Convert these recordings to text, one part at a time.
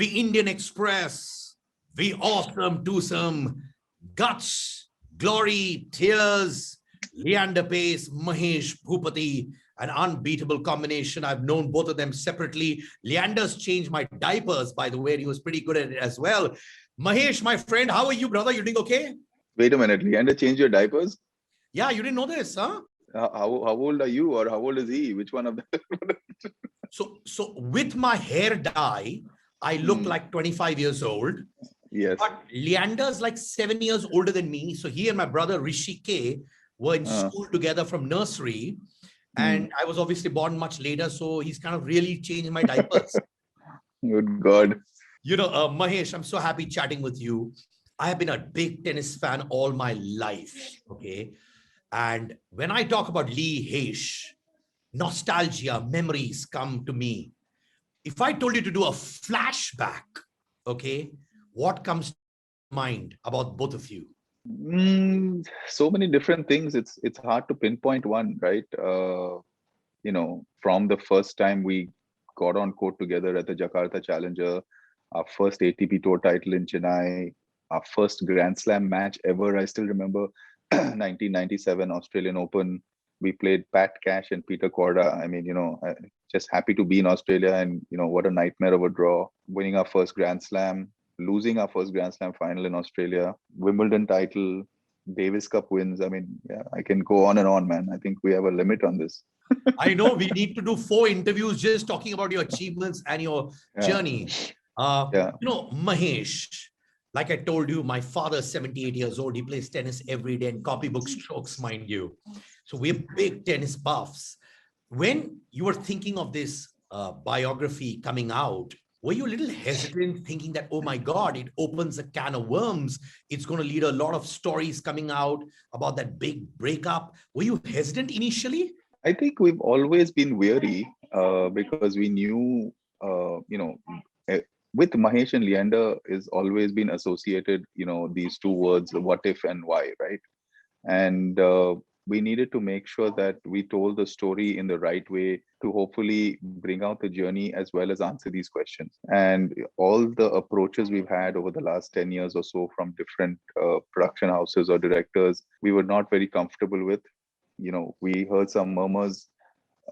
the Indian Express, the awesome twosome, guts, glory, tears, Leander Paes, Mahesh Bhupathi, an unbeatable combination. I've known both of them separately. Leander's changed my diapers, by the way, and he was pretty good at it as well. Mahesh, my friend, how are you, brother? You doing okay? Wait a minute, Leander changed your diapers? Yeah, you didn't know this, huh? How old are you, or how old is he? Which one of them? So with my hair dye, I look like 25 years old. Yes. But Leander's like 7 years older than me. So he and my brother Rishi K were in school together from nursery. And I was obviously born much later. So he's kind of really changed my diapers. Good God. You know, Mahesh, I'm so happy chatting with you. I have been a big tennis fan all my life. Okay. And when I talk about Lee Hesh, nostalgia, memories come to me. If I told you to do a flashback, okay, what comes to mind about both of you? So many different things. It's hard to pinpoint one, right? From the first time we got on court together at the Jakarta Challenger, our first ATP Tour title in Chennai, our first Grand Slam match ever. I still remember 1997 Australian Open. We played Pat Cash and Peter Korda. I mean, just happy to be in Australia, and what a nightmare of a draw. Winning our first Grand Slam, losing our first Grand Slam final in Australia, Wimbledon title, Davis Cup wins. I mean, yeah, I can go on and on, man. I think we have a limit on this. I know we need to do 4 interviews just talking about your achievements and your journey. Mahesh, like I told you, my father's 78 years old. He plays tennis every day and copybook strokes, mind you. So we're big tennis buffs. When you were thinking of this biography coming out, were you a little hesitant thinking that, oh my God, it opens a can of worms. It's going to lead a lot of stories coming out about that big breakup. Were you hesitant initially? I think we've always been wary because we knew, with Mahesh and Leander is always been associated, these two words, what if and why, right? And we needed to make sure that we told the story in the right way to hopefully bring out the journey as well as answer these questions. And all the approaches we've had over the last 10 years or so from different production houses or directors, we were not very comfortable with. We heard some murmurs.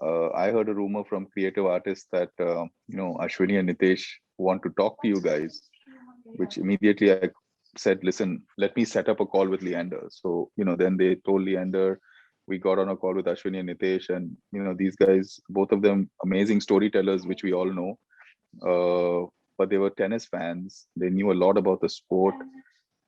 I heard a rumor from creative artists that, Ashwini and Nitesh want to talk to you guys, which immediately I said, listen, let me set up a call with Leander. So, then they told Leander, we got on a call with Ashwini and Nitesh, and, these guys, both of them amazing storytellers, which we all know, but they were tennis fans. They knew a lot about the sport.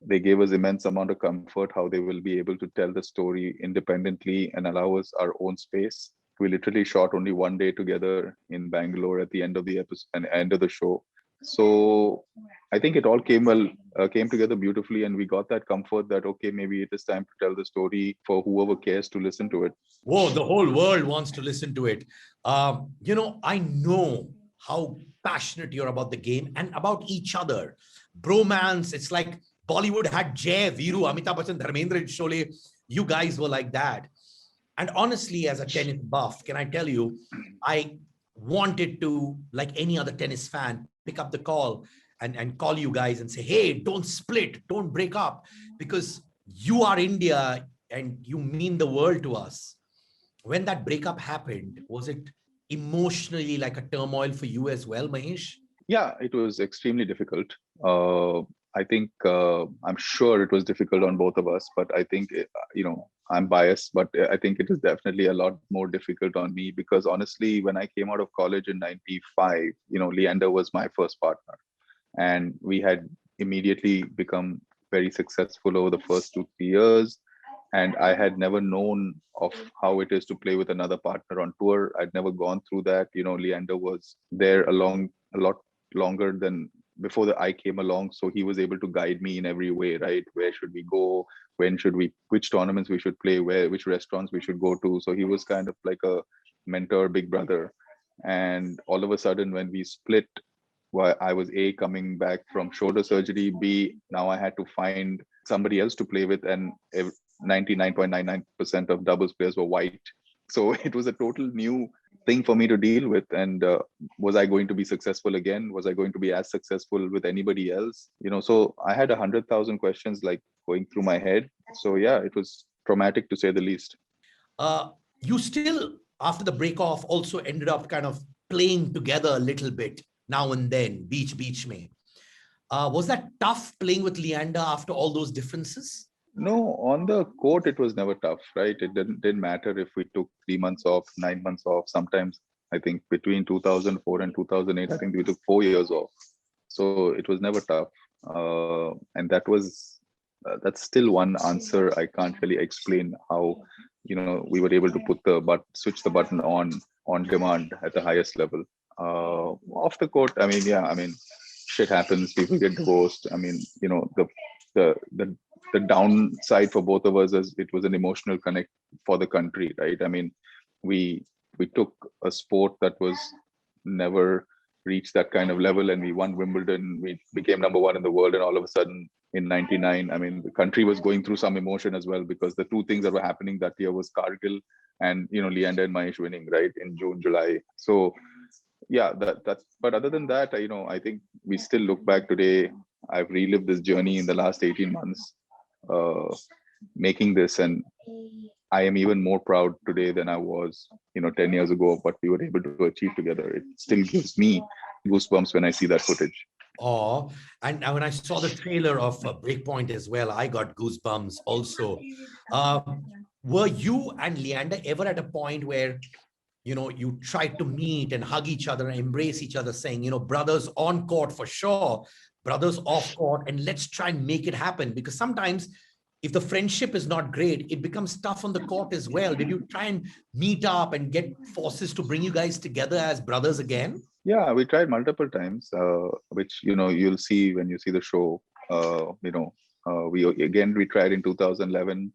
They gave us immense amount of comfort, how they will be able to tell the story independently and allow us our own space. We literally shot only one day together in Bangalore at the end of the episode and end of the show. So I think it all came together beautifully, and we got that comfort that, okay, maybe it is time to tell the story for whoever cares to listen to it. Whoa, the whole world wants to listen to it. I know how passionate you're about the game and about each other. Bromance, it's like Bollywood had Jay, Viru, Amitabh Bachchan, Dharmendra and Sholay. You guys were like that. And honestly, as a tennis buff, can I tell you, I wanted to, like any other tennis fan, pick up the call and call you guys and say, hey, don't split, don't break up, because you are India and you mean the world to us. When that breakup happened, was it emotionally like a turmoil for you as well, Mahesh? Yeah, it was extremely difficult. I think I'm sure it was difficult on both of us, but I think, I'm biased, but I think it is definitely a lot more difficult on me because honestly, when I came out of college in 95, Leander was my first partner, and we had immediately become very successful over the first 2-3 years. And I had never known of how it is to play with another partner on tour. I'd never gone through that. Leander was there a lot longer than before I came along. So he was able to guide me in every way, right? Where should we go? Which tournaments we should play, which restaurants we should go to. So he was kind of like a mentor, big brother. And all of a sudden, when we split, I was coming back from shoulder surgery, B, now I had to find somebody else to play with, and 99.99% of doubles players were white. So it was a total new thing for me to deal with. And was I going to be successful again? Was I going to be as successful with anybody else? So I had 100,000 questions like going through my head. So yeah, it was traumatic to say the least. You still, after the break off, also ended up kind of playing together a little bit now and then, beach mein. Was that tough playing with Leander after all those differences? No, on the court, it was never tough, right? It didn't matter if we took 3 months off, 9 months off. Sometimes I think between 2004 and 2008, I think we took 4 years off. So it was never tough. And that's still one answer. I can't really explain how, we were able to switch the button on demand at the highest level. Off the court, shit happens. People get divorced. The downside for both of us is it was an emotional connect for the country, right? We took a sport that was never reached that kind of level, and we won Wimbledon. We became number one in the world, and all of a sudden in '99, the country was going through some emotion as well, because the two things that were happening that year was Kargil and Leander and Mahesh winning, right, in June, July. So yeah, that's. But other than that, I think we still look back today. I've relived this journey in the last 18 months, making this, and I am even more proud today than I was 10 years ago, what we were able to achieve together. It still gives me goosebumps when I see that footage. Oh, and when I saw the trailer of Breakpoint as well, I got goosebumps also. Were you and Leander ever at a point where you tried to meet and hug each other and embrace each other, saying, brothers on court for sure, brothers off court, and let's try and make it happen? Because sometimes if the friendship is not great, it becomes tough on the court as well. Did you try and meet up and get forces to bring you guys together as brothers again? Yeah, we tried multiple times, which, you'll see when you see the show. We tried in 2011,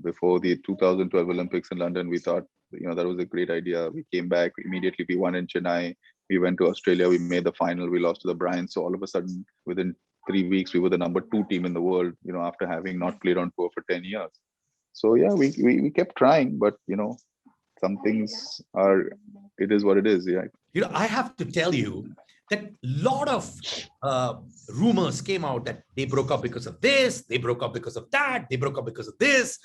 before the 2012 Olympics in London. We thought, that was a great idea. We came back immediately. We won in Chennai. We went to Australia. We made the final. We lost to the Bryans. So all of a sudden, within 3 weeks, we were the number 2 team in the world, after having not played on tour for 10 years. So yeah, we kept trying, but some things it is what it is. Yeah. I have to tell you that a lot of rumors came out that they broke up because of this, they broke up because of that, they broke up because of this.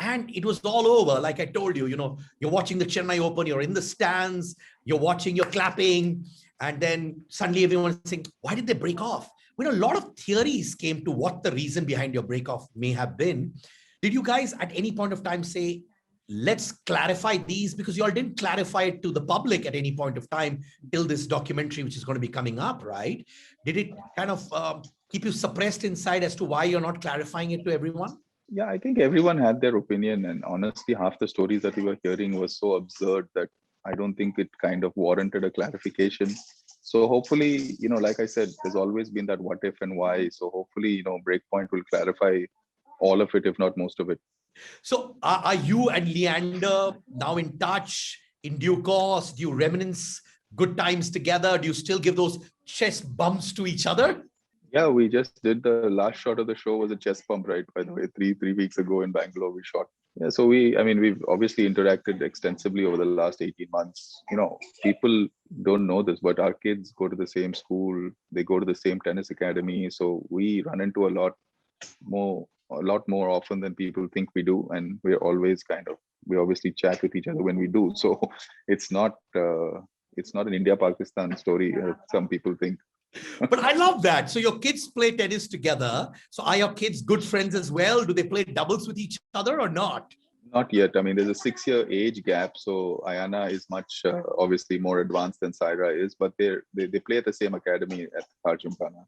And it was all over. Like I told you, you're watching the Chennai Open, you're in the stands, you're watching, you're clapping. And then suddenly everyone's saying, why did they break off? A lot of theories came to what the reason behind your breakoff may have been. Did you guys at any point of time say, let's clarify these? Because you all didn't clarify it to the public at any point of time till this documentary, which is going to be coming up, right? Did it kind of keep you suppressed inside as to why you're not clarifying it to everyone? Yeah, I think everyone had their opinion. And honestly, half the stories that we were hearing was so absurd that I don't think it kind of warranted a clarification. So hopefully, like I said, there's always been that what if and why. So hopefully, Breakpoint will clarify all of it, if not most of it. So are you and Leander now in touch in due course? Do you reminisce good times together? Do you still give those chest bumps to each other? Yeah, we just did the last shot of the show was a chest bump, right? By the way, three weeks ago in Bangalore, we shot. Yeah, so we've obviously interacted extensively over the last 18 months. People don't know this, but our kids go to the same school, they go to the same tennis academy. So we run into a lot more often than people think we do. And we're always we obviously chat with each other when we do. So it's not an India-Pakistan story, some people think. But I love that. So your kids play tennis together. So are your kids good friends as well? Do they play doubles with each other or not? Not yet. There's a 6-year age gap. So Ayana is much obviously more advanced than Saira is, but they play at the same academy at Arjumpana.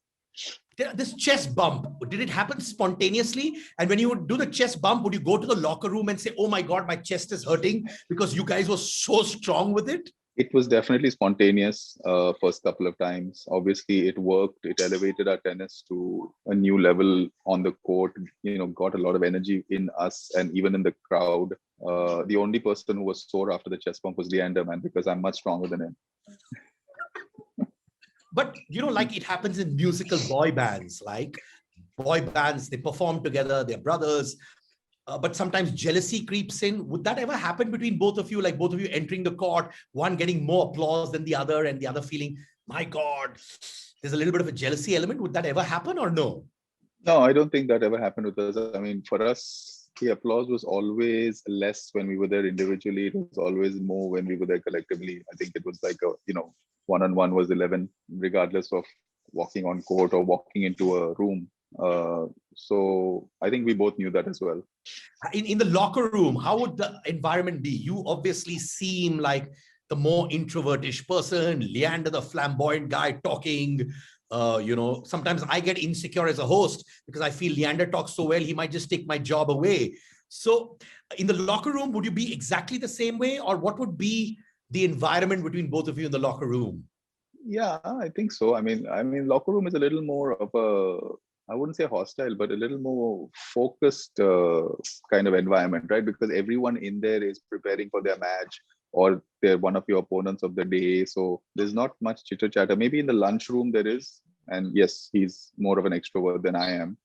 This chest bump, did it happen spontaneously? And when you would do the chest bump, would you go to the locker room and say, oh my God, my chest is hurting because you guys were so strong with it? It was definitely spontaneous first couple of times. Obviously, it worked. It elevated our tennis to a new level on the court, got a lot of energy in us and even in the crowd. The only person who was sore after the chest bump was Leander, man, because I'm much stronger than him. But, like it happens in musical boy bands, they perform together, they're brothers. but sometimes jealousy creeps in. Would that ever happen between both of you? Like both of you entering the court, one getting more applause than the other, and the other feeling, my God, there's a little bit of a jealousy element. Would that ever happen or no? No, I don't think that ever happened with us. I mean, for us, the applause was always less when we were there individually. It was always more when we were there collectively. I think it was like a, one-on-one was 11, regardless of walking on court or walking into a room. So I think we both knew that as well. In the locker room, how would the environment be? You obviously seem like the more introvertish person, Leander, the flamboyant guy talking. Sometimes I get insecure as a host because I feel Leander talks so well, he might just take my job away. So in the locker room, would you be exactly the same way? Or what would be the environment between both of you in the locker room? Yeah, I think so. I mean, locker room is a little more of I wouldn't say hostile, but a little more focused kind of environment, right? Because everyone in there is preparing for their match, or they're one of your opponents of the day. So there's not much chitter chatter. Maybe in the lunchroom there is, and yes, he's more of an extrovert than I am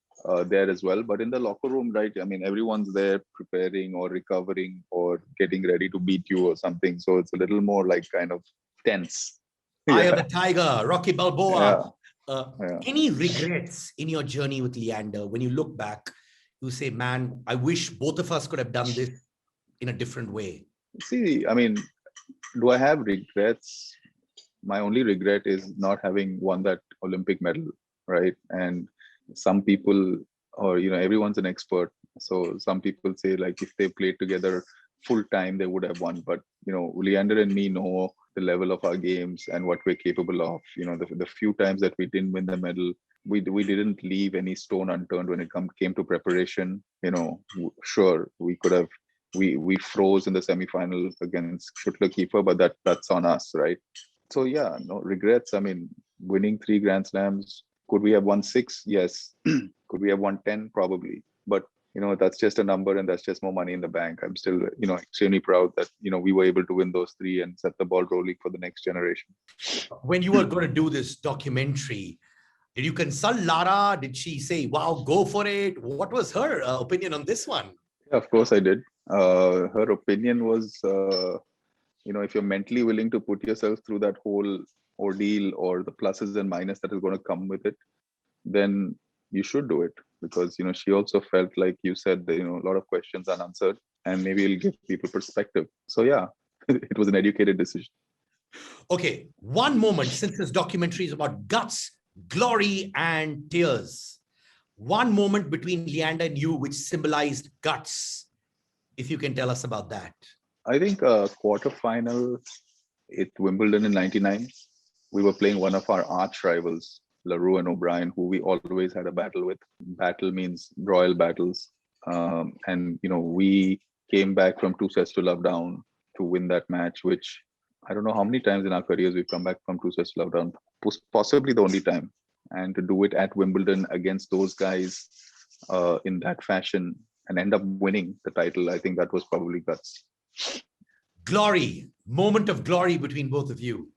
there as well. But in the locker room, right? I mean, everyone's there preparing or recovering or getting ready to beat you or something. So it's a little more like kind of tense. Eye of the Tiger, Rocky Balboa. Yeah. Any regrets in your journey with Leander? When you look back, you say, man, I wish both of us could have done this in a different way. See, I mean, do I have regrets? My only regret is not having won that Olympic medal, right? And some people, or everyone's an expert. So some people say like if they played together full time, they would have won. But Leander and me know the level of our games and what we're capable of. The few times that we didn't win the medal, we didn't leave any stone unturned when it came to preparation. Sure, we could have. We froze in the semifinals against Schuttler keeper, but that's on us, right? So yeah, no regrets. I mean, winning 3 Grand Slams. Could we have won 6? Yes. Could we have won 10? Probably. But that's just a number, and that's just more money in the bank. I'm still extremely proud that we were able to win those 3 and set the ball rolling for the next generation. When you were going to do this documentary, did you consult Lara? Did she say, wow, go for it? What was her opinion on this one? Yeah, of course I did. Her opinion was, if you're mentally willing to put yourself through that whole ordeal or the pluses and minuses that is going to come with it, then you should do it. Because she also felt, like you said, that a lot of questions unanswered, and maybe it'll give people perspective. So yeah, it was an educated decision. Okay, one moment, since this documentary is about guts, glory, and tears. One moment between Leander and you which symbolized guts, if you can tell us about that. I think a quarterfinal at Wimbledon in '99, we were playing one of our arch rivals, LaRue and O'Brien, who we always had a battle with. Battle means royal battles. And we came back from 2 sets to love down to win that match, which I don't know how many times in our careers we've come back from 2 sets to love down, possibly the only time. And to do it at Wimbledon against those guys in that fashion and end up winning the title, I think that was probably guts. Glory, moment of glory between both of you.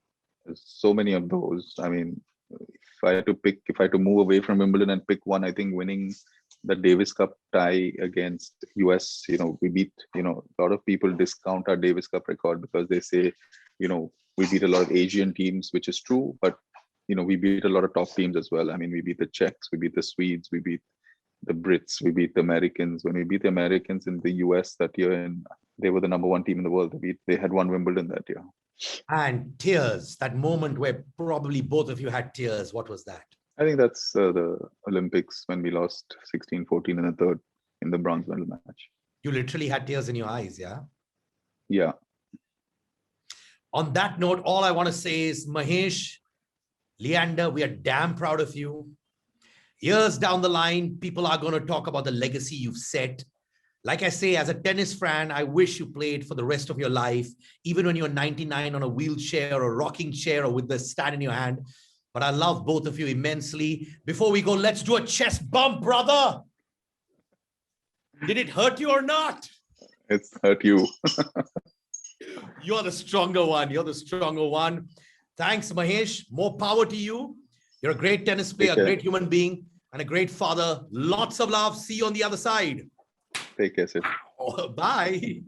There's so many of those. I mean, if I had to move away from Wimbledon and pick one, I think winning the Davis Cup tie against US, we beat, a lot of people discount our Davis Cup record because they say, we beat a lot of Asian teams, which is true, but we beat a lot of top teams as well. I mean, we beat the Czechs, we beat the Swedes, we beat the Brits, we beat the Americans. When we beat the Americans in the US that year, and they were the number 1 team in the world, they had won Wimbledon that year. And tears, that moment where probably both of you had tears, what was that? I think that's the Olympics when we lost 16-14 in the third in the bronze medal match. You literally had tears in your eyes, yeah? Yeah. On that note, all I want to say is, Mahesh, Leander, we are damn proud of you. Years down the line, people are going to talk about the legacy you've set. Like I say, as a tennis fan, I wish you played for the rest of your life, even when you're 99 on a wheelchair or a rocking chair or with the stand in your hand. But I love both of you immensely. Before we go, let's do a chest bump, brother. Did it hurt you or not? It's hurt you. You're the stronger one. You're the stronger one. Thanks, Mahesh. More power to you. You're a great tennis player, a great human being, and a great father. Lots of love. See you on the other side. Take care, Sid. Bye.